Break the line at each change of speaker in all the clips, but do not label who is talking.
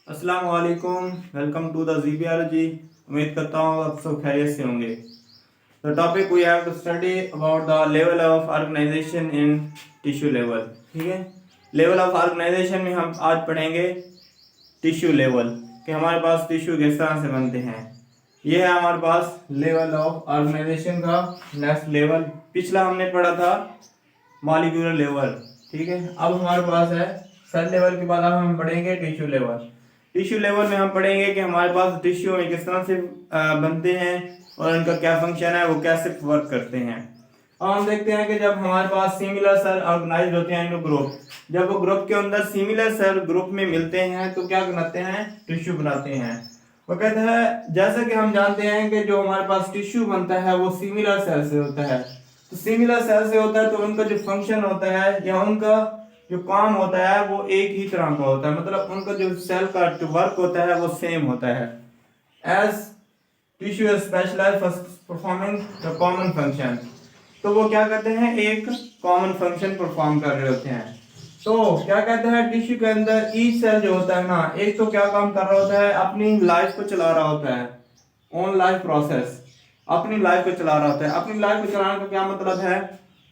अस्सलाम वालेकुम। Welcome to the z biology. उम्मीद करता हूँ आप सब खैरियत से होंगे। The topic we have to study about the level of organization in tissue level. ठीक है, लेवल ऑफ ऑर्गेनाइजेशन में हम आज पढ़ेंगे टिश्यू लेवल कि हमारे पास टिश्यू किस तरह से बनते हैं। यह है हमारे पास लेवल ऑफ ऑर्गेनाइजेशन का नेक्स्ट लेवल। पिछला हमने पढ़ा था मॉलिक्यूलर लेवल। ठीक है, अब हमारे पास है सेल लेवल के बाद अब हम पढ़ेंगे टिश्यू लेवल। टिश्यू लेवल में हम पढ़ेंगे कि हमारे पास टिश्यू में किस तरह से बनते हैं और इनका क्या फंक्शन है, वो कैसे वर्क करते हैं। अब हम देखते हैं कि जब हमारे पास सिमिलर सेल ऑर्गेनाइज होते हैं इन ग्रुप, जब वो ग्रुप के अंदर सिमिलर सेल ग्रुप में मिलते हैं तो क्या बनाते हैं, टिश्यू बनाते हैं। वो कहते हैं जैसा कि हम जानते हैं कि जो हमारे पास टिश्यू बनता है वो सिमिलर सेल से होता है। तो सिमिलर सेल से होता है तो उनका जो फंक्शन होता है या उनका जो काम होता है वो एक ही तरह का होता है, मतलब उनका जो सेल का जो वर्क होता है वो सेम होता है। As tissue is specialised for performing the common function, तो वो क्या करते हैं, एक कॉमन फंक्शन परफॉर्म कर रहे होते हैं। तो क्या कहते हैं, टिश्यू के अंदर ईच सेल जो होता है ना, एक तो क्या काम कर रहा होता है, अपनी लाइफ को चला रहा होता है, ओन लाइफ प्रोसेस, अपनी लाइफ को चला रहा होता है। अपनी लाइफ को चलाने का क्या मतलब है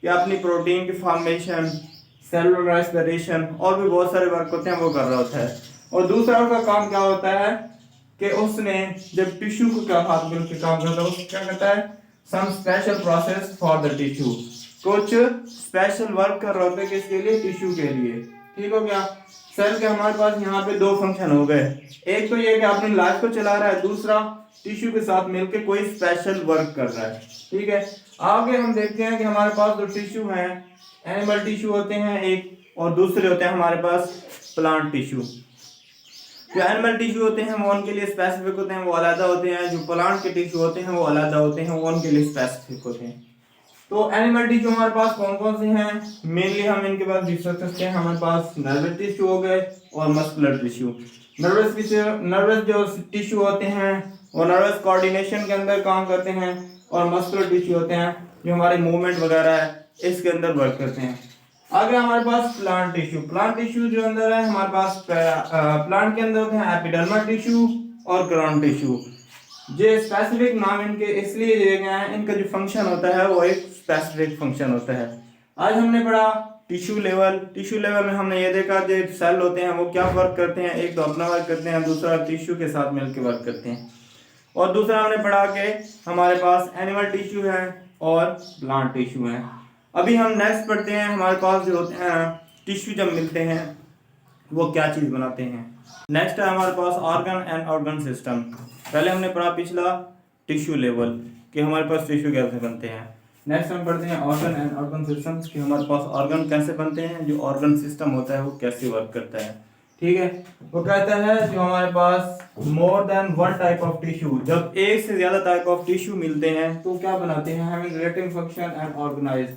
कि अपनी प्रोटीन की फॉर्मेशन, सेलुलर रेस्पिरेशन और भी बहुत सारे वर्क होते हैं वो कर रहा होता है। और दूसरा उसका काम क्या होता है कि उसने जब टिश्यू को क्या हाथ मिल के काम करता है, वो क्या करता है, some special process for the tissue, कुछ स्पेशल वर्क कर रहा होता है किसके लिए, टिश्यू के लिए। ठीक हो गया। सेल के हमारे पास यहाँ पे दो फंक्शन हो गए, एक तो ये कि अपनी लाइफ को चला रहा है, दूसरा टिश्यू के साथ मिलकर कोई स्पेशल वर्क कर रहा है। ठीक है, आगे हम देखते हैं कि हमारे पास जो टिश्यू है, एनिमल टिश्यू होते हैं एक, और दूसरे होते हैं हमारे पास प्लांट टिश्यू। जो एनिमल टिश्यू होते हैं वो उनके लिए स्पेसिफिक होते हैं, वो अलग होते हैं। जो प्लांट के टिश्यू होते हैं वो अलग होते हैं, वो उनके लिए स्पेसिफिक होते हैं। तो एनिमल टिश्यू हमारे पास कौन कौन से हैं, मेनली हम इनके पास डिस्कस करते हैं। हमारे पास नर्वस टिश्यू हो गए और मस्कुलर टिश्यू। नर्वस जो टिश्यू होते हैं वो नर्वस कोऑर्डिनेशन के अंदर काम करते हैं, और मस्कुलर टिश्यू होते हैं जो हमारे मूवमेंट वगैरह है इसके अंदर वर्क करते हैं। आगे हमारे पास प्लांट टिश्यू। प्लांट टिश्यू जो अंदर है हमारे पास प्लांट के अंदर होते हैं एपिडर्मल टिश्यू और ग्राउंड टिश्यू। ये स्पेसिफिक नाम इनके इसलिए दिए गए हैं, इनका जो फंक्शन होता है वो एक स्पेसिफिक फंक्शन होता है। आज हमने पढ़ा टिश्यू लेवल। टिश्यू लेवल में हमने ये देखा जो सेल होते हैं वो क्या वर्क करते हैं, एक तो अपना वर्क करते हैं, दूसरा टिश्यू के साथ मिलकर वर्क करते हैं। और दूसरा हमने पढ़ा कि हमारे पास एनिमल टिश्यू है और प्लांट टिश्यू है। अभी हम नेक्स्ट पढ़ते हैं, हमारे पास जो होते हैं टिश्यू जब मिलते हैं वो क्या चीज़ बनाते हैं। नेक्स्ट है हमारे पास ऑर्गन एंड ऑर्गन सिस्टम। पहले हमने पढ़ा पिछला टिश्यू लेवल कि हमारे पास टिश्यू कैसे बनते हैं। नेक्स्ट हम पढ़ते हैं ऑर्गन एंड ऑर्गन सिस्टम कि हमारे पास ऑर्गन कैसे बनते हैं, जो ऑर्गन सिस्टम होता है वो कैसे वर्क करता है। ठीक है, वो कहता है जो हमारे पास more than one type of tissue, जब एक से ज्यादा टाइप ऑफ टिश्यू मिलते हैं तो क्या बनाते हैं, having relative function and organise,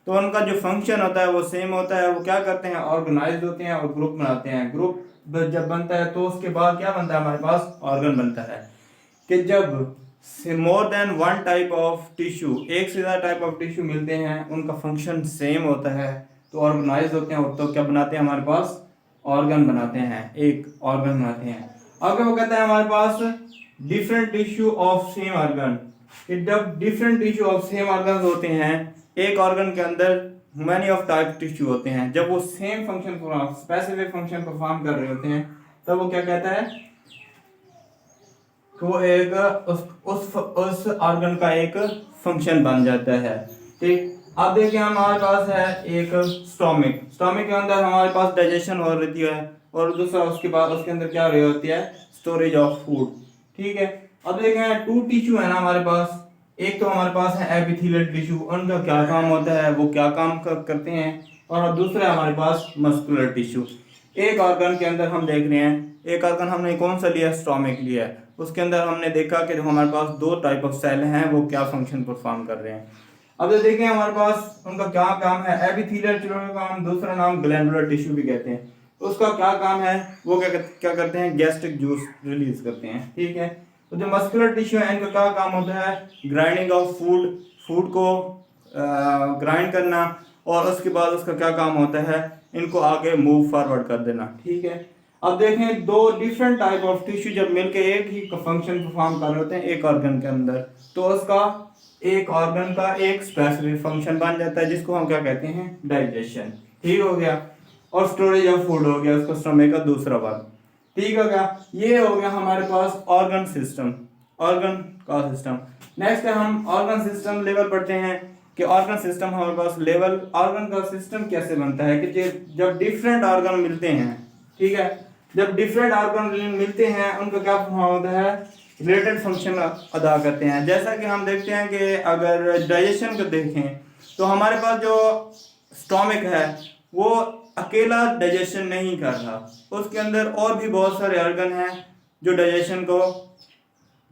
तो उनका जो फंक्शन होता है वो सेम होता है। वो क्या करते हैं, ऑर्गेनाइज होते हैं और ग्रुप बनाते हैं। ग्रुप जब बनता है तो उसके बाद क्या बनता है, हमारे पास ऑर्गन बनता है। कि जब मोर than one type of tissue, एक से ज्यादा टाइप ऑफ टिश्यू मिलते हैं, उनका फंक्शन सेम होता है तो ऑर्गेनाइज होते हैं, और तो क्या बनाते हैं, हमारे पास ऑर्गन बनाते हैं, एक ऑर्गन बनाते हैं। आगे वो कहता है हमारे पास different tissue of same organ, कि जब different tissue of same organ होते हैं, एक ऑर्गन के अंदर मैनी ऑफ टाइप टिश्यू होते हैं, जब वो same function specific function perform कर रहे होते हैं, तब वो क्या कहता है कि वो एक उस ऑर्गन का एक फंक्शन बन जाता है। ठीक, अब देखिए हमारे पास है एक स्टोमिक। स्टोमिक के अंदर हमारे पास डाइजेशन हो रही है, और दूसरा उसके बाद उसके अंदर क्या हो रही होती है, स्टोरेज ऑफ फूड। ठीक है, अब देखें टू टिश्यू है ना हमारे पास, एक तो हमारे पास है एपिथेलियल टिश्यू, उनका क्या काम होता है, वो क्या काम करते हैं, और दूसरा है हमारे पास मस्कुलर टिश्यू। एक ऑर्गन के अंदर हम देख रहे हैं, एक ऑर्गन हमने कौन सा लिया, स्टोमिक लिया है, उसके अंदर हमने देखा कि जो हमारे पास दो टाइप ऑफ सेल हैं वो क्या फंक्शन परफॉर्म कर रहे हैं। अब जो देखें हमारे पास उनका क्या काम है, एपिथेलियल टिश्यू का काम, दूसरा नाम ग्लैंडुलर टिश्यू भी कहते हैं, उसका क्या काम है, वो क्या करते हैं, गैस्ट्रिक जूस रिलीज करते हैं। ठीक है, तो जो मस्कुलर टिश्यू है इनका क्या काम होता है, ग्राइंडिंग ऑफ फूड, फूड को ग्राइंड करना, और उसके बाद उसका क्या काम होता है, इनको आगे मूव फॉरवर्ड कर देना। ठीक है, अब देखें दो डिफरेंट टाइप ऑफ टिश्यू जब मिलके एक ही फंक्शन परफॉर्म कर रहे होते हैं एक ऑर्गन के अंदर, तो उसका एक ऑर्गन का एक स्पेसिफिक फंक्शन बन जाता है जिसको हम क्या कहते हैं, डाइजेशन। ठीक हो गया। और स्टोरेज ऑफ फूड हो गया उसका स्टमक का दूसरा भाग। ठीक हो गया। ये हो गया हमारे पास ऑर्गन सिस्टम, ऑर्गन का सिस्टम। नेक्स्ट है हम ऑर्गन सिस्टम लेवल पढ़ते हैं कि ऑर्गन सिस्टम हमारे पास लेवल ऑर्गन का सिस्टम कैसे बनता है कि जब डिफरेंट ऑर्गन मिलते हैं, ठीक है, जब डिफरेंट ऑर्गन मिलते हैं उनका क्या होता है, रिलेटेड फंक्शन अदा करते हैं। जैसा कि हम देखते हैं कि अगर डाइजेशन को देखें तो हमारे पास जो स्टोमक है वो अकेला डाइजेशन नहीं कर रहा, उसके अंदर और भी बहुत सारे ऑर्गन हैं जो डाइजेशन को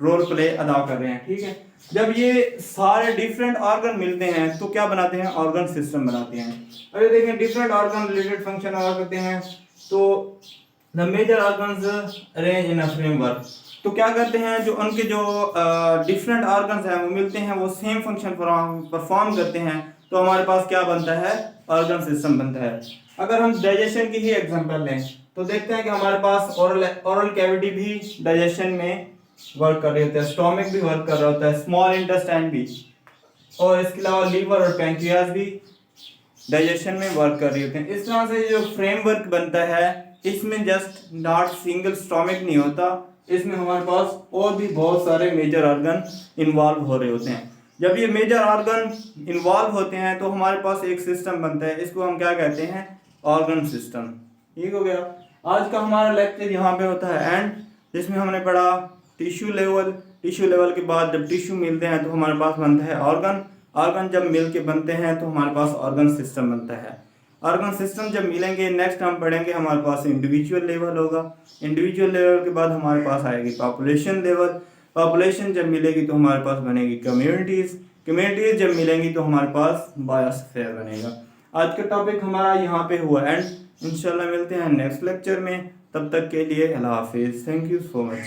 रोल प्ले अदा कर रहे हैं। ठीक है। जब ये सारे डिफरेंट ऑर्गन मिलते हैं तो क्या बनाते हैं, ऑर्गन सिस्टम बनाते हैं। अगर देखें डिफरेंट ऑर्गन रिलेटेड फंक्शन अदा करते हैं तो the major organs arrange in a framework, तो क्या करते हैं जो उनके जो डिफरेंट ऑर्गन्स हैं वो मिलते हैं, वो सेम फंक्शन परफॉर्म करते हैं, तो हमारे पास क्या बनता है, ऑर्गन सिस्टम बनता है। अगर हम डाइजेशन की ही एग्जांपल लें तो देखते हैं कि हमारे पास ओरल कैविटी भी डाइजेशन में वर्क कर रही होती है, स्टोमक भी वर्क कर रहा होता है, स्मॉल इंटेस्टाइन भी, और इसके अलावा लीवर और पैंक्रियाज भी डाइजेशन में वर्क कर रही होते हैं। इस तरह से जो फ्रेमवर्क बनता है इसमें जस्ट नॉट सिंगल स्टोमक नहीं होता, इसमें हमारे पास और भी बहुत सारे मेजर ऑर्गन इन्वॉल्व हो रहे होते हैं। जब ये मेजर ऑर्गन इन्वॉल्व होते हैं तो हमारे पास एक सिस्टम बनता है, इसको हम क्या कहते हैं, ऑर्गन सिस्टम। ठीक हो गया। आज का हमारा लेक्चर यहाँ पे होता है एंड, जिसमें हमने पढ़ा टिश्यू लेवल। टिश्यू लेवल के बाद जब टिश्यू मिलते हैं तो हमारे पास बनता है ऑर्गन। ऑर्गन जब मिल के बनते हैं तो हमारे पास ऑर्गन सिस्टम बनता है। ऑर्गन सिस्टम जब मिलेंगे नेक्स्ट हम पढ़ेंगे हमारे पास इंडिविजुअल लेवल होगा। इंडिविजुअल लेवल के बाद हमारे पास आएगी पॉपुलेशन लेवल। पॉपुलेशन जब मिलेगी तो हमारे पास बनेगी कम्युनिटीज। कम्युनिटीज जब मिलेंगी तो हमारे पास बायोस्फीयर बनेगा। आज का टॉपिक हमारा यहाँ पे हुआ एंड इंशाल्लाह मिलते हैं नेक्स्ट लेक्चर में। तब तक के लिए अल्लाह हाफिज़। Thank you so much.